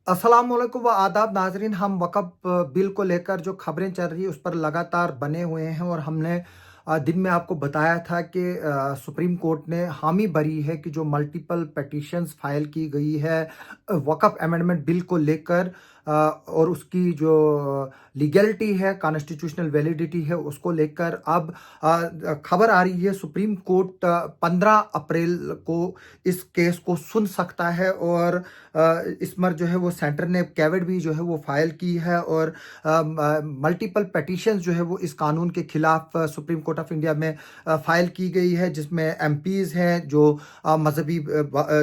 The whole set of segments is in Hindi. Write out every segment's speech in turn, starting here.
अस्सलाम वालेकुम व आदाब नाज़रीन। हम वक़्फ़ बिल को लेकर जो खबरें चल रही है उस पर लगातार बने हुए हैं और हमने दिन में आपको बताया था कि सुप्रीम कोर्ट ने हामी भरी है कि जो मल्टीपल पिटीशंस फाइल की गई है वक़्फ़ अमेंडमेंट बिल को लेकर, और उसकी जो लीगैलिटी है, कॉन्स्टिट्यूशनल वैलिडिटी है, उसको लेकर अब खबर आ रही है सुप्रीम कोर्ट 15 अप्रैल को इस केस को सुन सकता है। और इस मर जो है वो सेंटर ने कैविट भी जो है वो फाइल की है और मल्टीपल पिटीशंस जो है वो इस कानून के खिलाफ सुप्रीम कोर्ट ऑफ इंडिया में फाइल की गई है, जिसमें एमपीज हैं जो मजहबी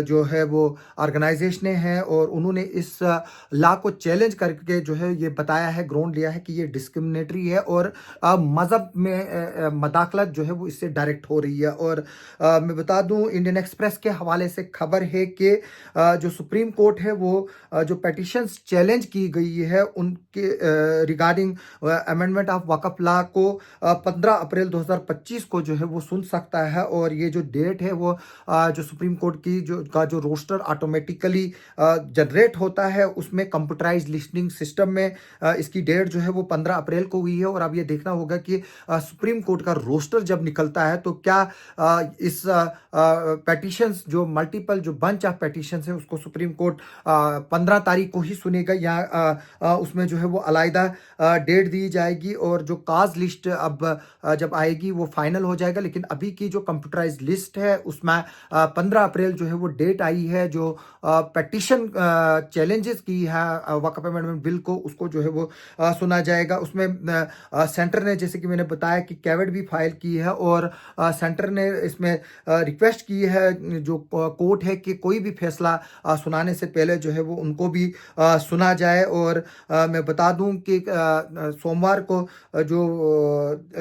जो है वो ऑर्गेनाइजेशनें हैं, और उन्होंने इस लॉ को चैलेंज करके जो है ये बताया है, ग्राउंड लिया है कि ये डिस्क्रिमिनेटरी है और मज़हब में मदाखलत जो है वो इससे डायरेक्ट हो रही है। और मैं बता दूं, इंडियन एक्सप्रेस के हवाले से खबर है कि जो सुप्रीम कोर्ट है वो जो पिटीशंस चैलेंज की गई है उनके regarding amendment of Waqf law को 15 अप्रैल 2025 को जो है वो सुन सकता है। और ये जो डेट है वो जो सुप्रीम कोर्ट की जो रोस्टर ऑटोमेटिकली जनरेट होता है उसमें कंप्यूटराइज लिस्टिंग सिस्टम में इसकी डेट जो है वो 15 अप्रैल को हुई है। और अब ये देखना होगा कि सुप्रीम कोर्ट का रोस्टर जब निकलता है तो क्या इस पिटीशंस जो मल्टीपल जो बंच ऑफ पिटीशंस है उसको सुप्रीम कोर्ट 15 तारीख को ही सुनेगा, या उसमें जो है वो अलग डेट दी जाएगी और जो काज लिस्ट अब जब आएगी वो फाइनल हो जाएगा। लेकिन अभी की जो कंप्यूटराइज लिस्ट है उसमें 15 अप्रैल जो है वो डेट आई है। जो पिटीशन चैलेंजेस की है वक़्फ़ अमेंडमेंट बिल को, उसको जो है वो सुना जाएगा। उसमें सेंटर ने, जैसे कि मैंने बताया, कि कैविट भी फाइल की है और सेंटर ने इसमें रिक्वेस्ट की है जो कोर्ट है कि कोई भी फैसला सुनाने से पहले जो है वो उनको भी सुना जाए। और मैं बता दूं कि सोमवार को जो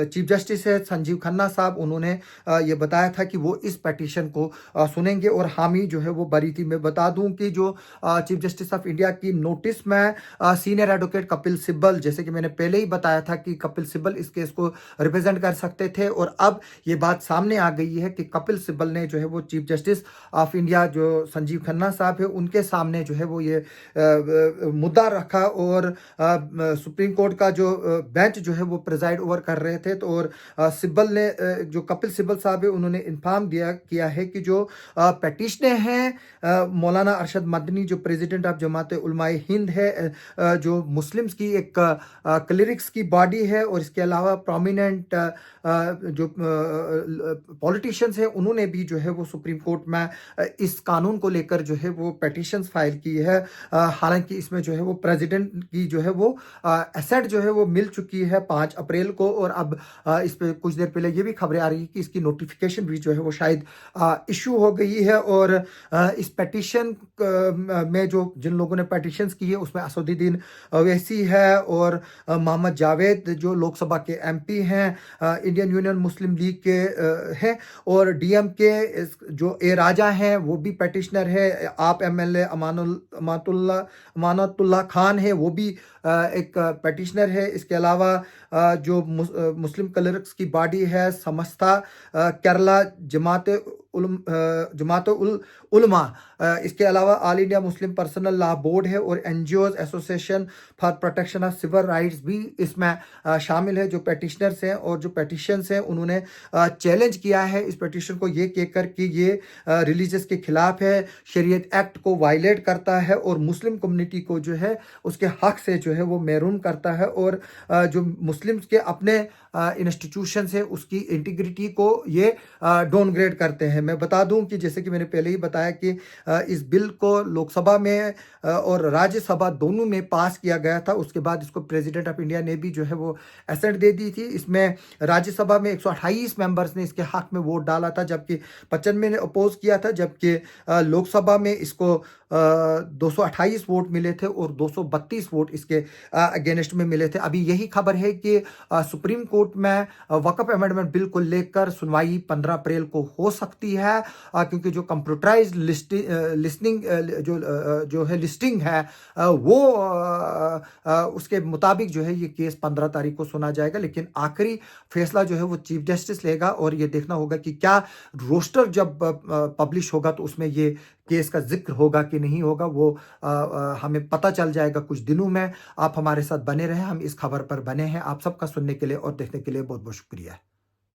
चीफ जस्टिस है संजीव खन्ना साहब, उन्होंने ये बताया था कि वो इस पिटीशन को सुनेंगे और हामी जो है वो भरी थी। मैं बता दूं कि जो चीफ जस्टिस ऑफ इंडिया की नोटिस में सीनियर एडवोकेट कपिल सिब्बल, जैसे कि मैंने पहले ही बताया था कि कपिल सिब्बल इस केस को रिप्रेजेंट कर सकते थे, और अब ये बात सामने आ गई है कि कपिल सिब्बल ने जो है वो चीफ जस्टिस ऑफ इंडिया जो संजीव खन्ना साहब है उनके सामने जो है वो ये मुद्दा रखा। और सुप्रीम कोर्ट का जो बेंच जो है वो प्रिजाइड ओवर कर रहे थे, तो और सिब्बल ने जो कपिल सिब्बल साहब है उन्होंने इन्फॉर्म किया है कि जो पिटीशनर हैं मौलाना अरशद मदनी जो प्रेसिडेंट ऑफ जमात उलमाए हिंद है, जो मुस्लिम्स की एक क्लिरिक्स की बॉडी है, और इसके अलावा प्रोमिनेंट जो पॉलिटिशियंस हैं उन्होंने भी जो है वो सुप्रीम कोर्ट में इस कानून को लेकर जो है वो पिटीशंस फाइल की है। हालांकि इसमें जो है वो प्रेसिडेंट की जो है वो एसेट जो है वो मिल चुकी है 5 अप्रैल को, और अब इस पे कुछ देर पहले ये भी खबरें आ रही है कि इसकी नोटिफिकेशन भी जो है वो शायद इशू हो गई है। और इस पिटीशन में जो जिन लोगों ने पिटीशंस की है उसमें असदुद्दीन ओवैसी है और मोहम्मद जावेद जो लोकसभा के एमपी हैं, इंडियन यूनियन मुस्लिम लीग के हैं, और डीएम के जो ए राजा हैं वो भी पिटिशनर है। आप एमएलए अमानतुल्लाह खान है, वो भी एक पिटिशनर है। इसके अलावा जो मुस्लिम क्लर्क्स की बॉडी है समस्ता केरला जमात उल उलमा, इसके अलावा all India Muslim personal law board है, और NGOs association for protection of civil rights भी इसमें शामिल है। जो पिटिशनर्स हैं और जो पिटिशंस हैं उन्होंने चैलेंज किया है इस पिटिशन को ये कहकर कि ये रिलीजियस के खिलाफ है, शरीयत एक्ट को वायलेट करता है और मुस्लिम कम्युनिटी को जो है उसके हक से जो है वो महरूम करता है, और जो मुस्लिम्स के अपने इंस्टीट्यूशन है उसकी इंटीग्रिटी को ये डाउनग्रेड करते हैं। मैं बता दूं कि जैसे कि मैंने पहले ही बताया कि इस बिल को लोकसभा में और राज्यसभा दोनों में पास किया गया था। उसके बाद इसको प्रेसिडेंट ऑफ इंडिया ने भी जो है वो एसेंट दे दी थी। इसमें राज्यसभा में 128 मेंबर्स ने इसके हक में वोट डाला था, जबकि 95 ने अपोज किया था, जबकि लोकसभा में इसको 228 वोट मिले थे और 232 वोट इसके अगेंस्ट में मिले थे। अभी यही खबर है कि सुप्रीम कोर्ट में वक़्फ़ अमेंडमेंट बिल को लेकर सुनवाई 15 अप्रैल को हो सकती है क्योंकि जो कंप्यूटराइज्ड लिस्टिंग जो है लिस्टिंग है वो उसके मुताबिक जो है ये केस 15 तारीख को सुना जाएगा, लेकिन आखिरी फैसला जो है वो चीफ जस्टिस लेगा और ये देखना होगा कि क्या रोस्टर जब पब्लिश होगा तो उसमें ये केस का जिक्र होगा कि नहीं होगा, वो हमें पता चल जाएगा कुछ दिनों में। आप हमारे साथ बने रहें, हम इस खबर पर बने हैं। आप सबका सुनने के लिए और देखने के लिए बहुत बहुत शुक्रिया।